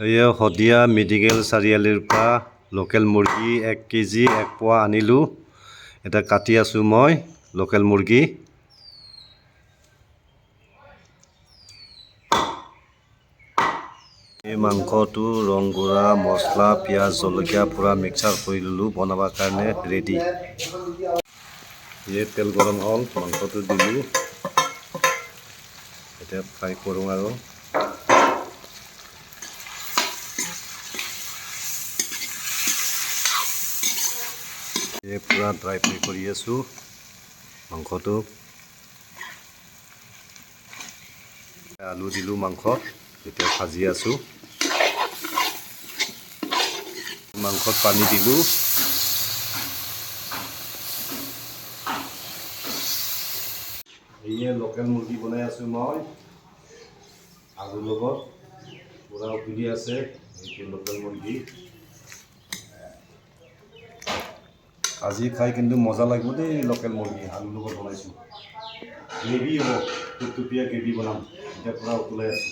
এই শদিয়া মেডিকেল চাৰিআলিৰ পৰা লোকেল মুৰ্গী 1 কেজি 1 পোৱা আনিলোঁ। এটা কাটি আছোঁ মই লোকেল মুৰ্গী। এই মাংসটো ৰং গুড়া মছলা পিঁয়াজ জলকীয়া পুৰা মিক্সাৰ কৰি ল'লোঁ বনাবৰ কাৰণে ৰেডি। এই তেল গৰম হ'ল, মাংসটো দিলোঁ, এতিয়া ফ্ৰাই কৰোঁ আৰু এই পুৰা ড্ৰাই ফ্ৰাই কৰি আছোঁ মাংসটো। আলু দিলোঁ মাংসত, এতিয়া ভাজি আছোঁ। মাংসত পানী দিলোঁ। এই লোকেল মুৰ্গী বনাই আছোঁ মই আলুৰ লগত, পুৰা উতলি আছে এই লোকেল মুৰ্গী। আজি খাই কিন্তু মজা লাগিব দেই লোকেল মুৰ্গী আলুৰ লগত বনাইছোঁ। গ্ৰেভি হ'ব, টুপটুপীয়া গ্ৰেভি বনাম, এতিয়া পুৰা উতলাই আছোঁ।